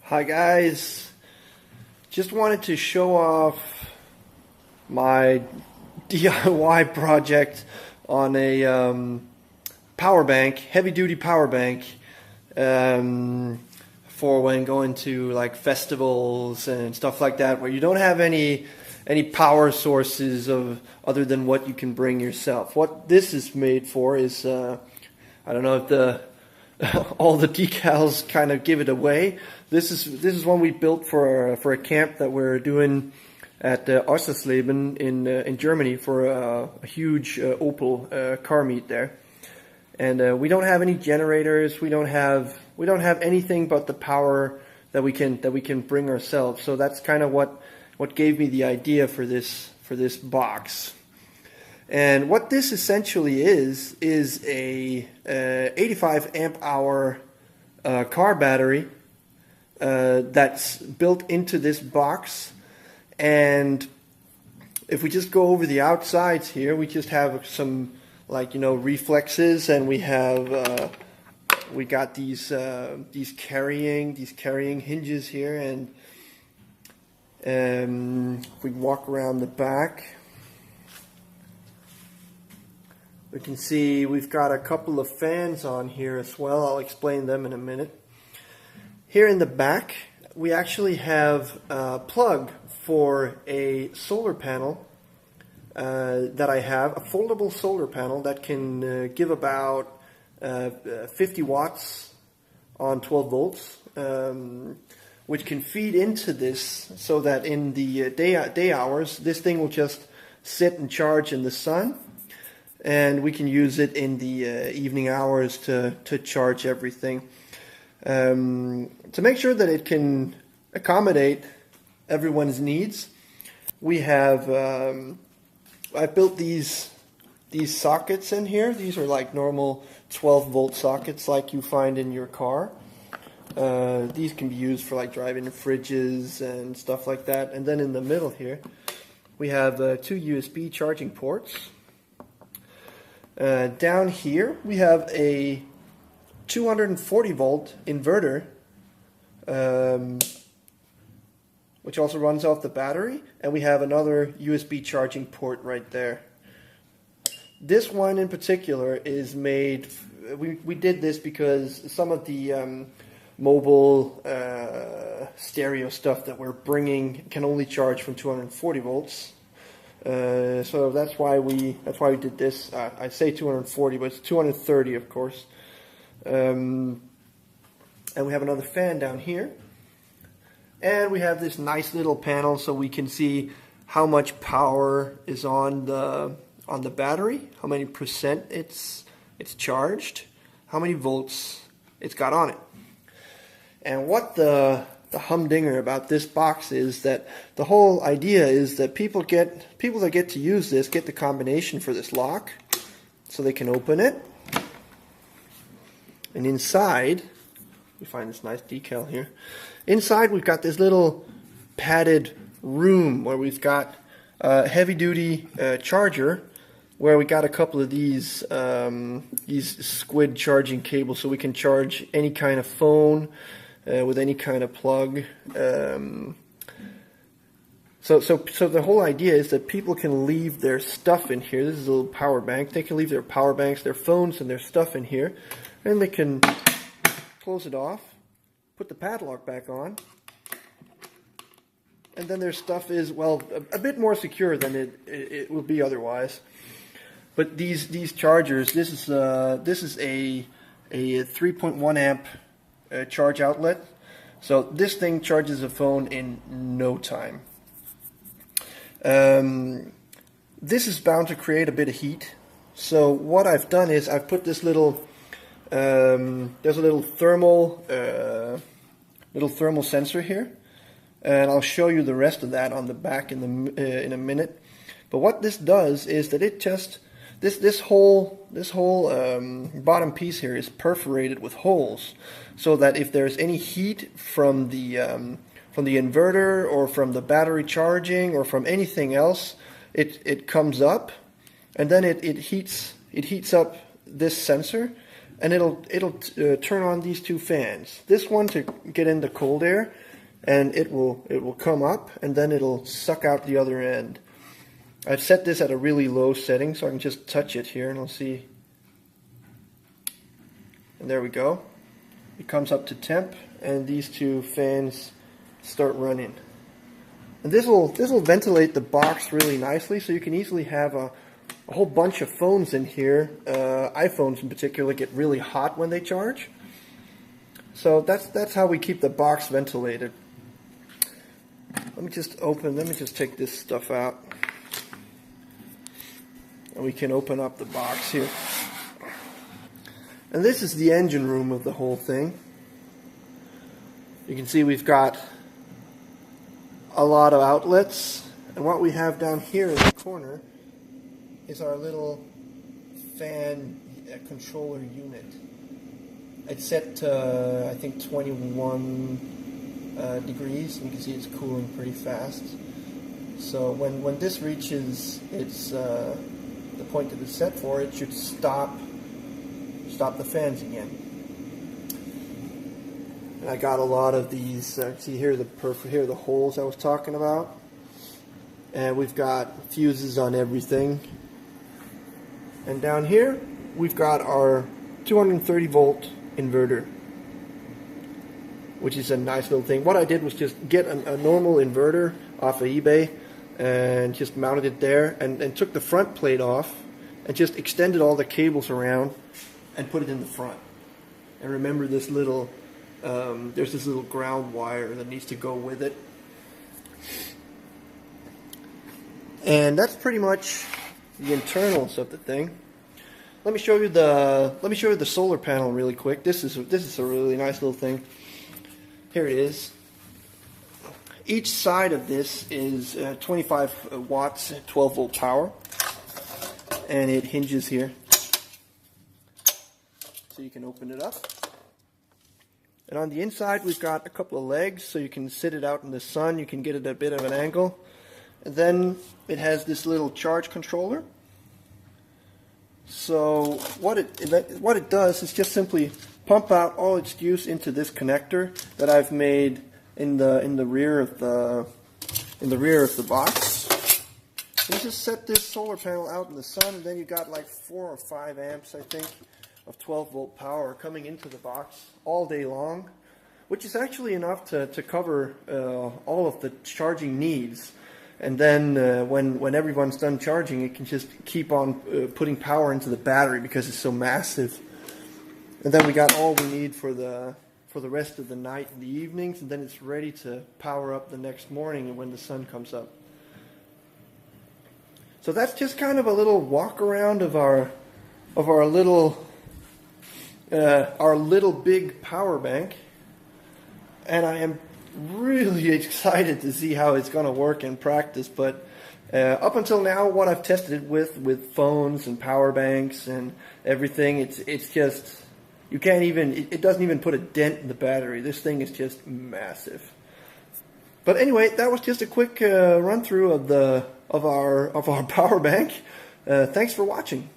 Hi guys, just wanted to show off my DIY project on a power bank, heavy duty power bank, for when going to like festivals and stuff like that where you don't have any power sources of other than what you can bring yourself. What this is made for is I don't know if the all the decals kind of give it away. This is one we built for a camp that we're doing at Ossersleben in Germany for a huge Opel car meet there. And we don't have any generators. We don't have anything but the power that we can bring ourselves. So that's kind of what gave me the idea for this box. And what this essentially is a 85 amp hour car battery that's built into this box. And if we just go over the outsides here, we just have some reflexes, and we got these carrying hinges here, and if we walk around the back, we can see we've got a couple of fans on here as well. I'll explain them in a minute. Here in the back, we actually have a plug for a solar panel that I have, a foldable solar panel that can give about 50 watts on 12 volts, which can feed into this so that in the day hours, this thing will just sit and charge in the sun. And we can use it in the evening hours to charge everything. To make sure that it can accommodate everyone's needs, we have I built these sockets in here. These are like normal 12-volt sockets like you find in your car. These can be used for like driving fridges and stuff like that. And then in the middle here, we have 2 USB charging ports. Down here we have a 240 volt inverter, which also runs off the battery, and we have another USB charging port right there. This one in particular is made, we did this because some of the mobile stereo stuff that we're bringing can only charge from 240 volts. So that's why we did this. I say 240, but it's 230, of course. And we have another fan down here, and we have this nice little panel so we can see how much power is on the battery, how many percent it's charged, how many volts it's got on it. And what the humdinger about this box is that the whole idea is that people that get to use this get the combination for this lock, so they can open it. And inside, we find this nice decal here. Inside, we've got this little padded room where we've got a heavy-duty charger, where we got a couple of these squid charging cables, so we can charge any kind of phone with any kind of plug. So the whole idea is that people can leave their stuff in here. This is a little power bank. They can leave their power banks, their phones, and their stuff in here, and they can close it off, put the padlock back on, and then their stuff is, well, a bit more secure than it would be otherwise. But these chargers, this is a 3.1 amp charge outlet, so this thing charges a phone in no time. This is bound to create a bit of heat, so what I've done is I've put this little there's a little thermal sensor here, and I'll show you the rest of that on the back in a minute. But what this does is that it just this whole bottom piece here is perforated with holes, so that if there's any heat from the inverter or from the battery charging or from anything else, it comes up, and then it heats up this sensor, and it'll turn on these two fans. This one to get in the cold air, and it will come up, and then it'll suck out the other end. I've set this at a really low setting, so I can just touch it here, and I'll see. And there we go. It comes up to temp, and these two fans start running. And this will ventilate the box really nicely, so you can easily have a whole bunch of phones in here. iPhones in particular get really hot when they charge. So that's how we keep the box ventilated. Let me just take this stuff out. And we can open up the box here. And this is the engine room of the whole thing. You can see we've got a lot of outlets, and what we have down here in the corner is our little fan controller unit. It's set to I think 21 degrees, and you can see it's cooling pretty fast. So when this reaches its the point that it's set for, it should stop the fans again. And I got a lot of these. See here the holes I was talking about, and we've got fuses on everything. And down here we've got our 230 volt inverter, which is a nice little thing. What I did was just get a normal inverter off of eBay and just mounted it there, and took the front plate off and just extended all the cables around and put it in the front. And remember this little, there's this little ground wire that needs to go with it. And that's pretty much the internals of the thing. Let me show you the solar panel really quick. This is a really nice little thing. Here it is. Each side of this is 25 watts, 12 volt power, and it hinges here. So you can open it up. And on the inside we've got a couple of legs, so you can sit it out in the sun, you can get it at a bit of an angle. And then it has this little charge controller. So what it does is just simply pump out all its juice into this connector that I've made in the rear of the box. You just set this solar panel out in the sun, and then you got like 4 or 5 amps, I think, of 12 volt power coming into the box all day long, which is actually enough to cover all of the charging needs. And then when everyone's done charging, it can just keep on putting power into the battery because it's so massive. And then we got all we need for the rest of the night and the evenings, and then it's ready to power up the next morning when the sun comes up. So that's just kind of a little walk around of our little big power bank, and I am really excited to see how it's going to work in practice. But up until now, what I've tested it with phones and power banks and everything, it's just, you can't even, it doesn't even put a dent in the battery. This thing is just massive. But anyway, that was just a quick run through of our power bank. Thanks for watching.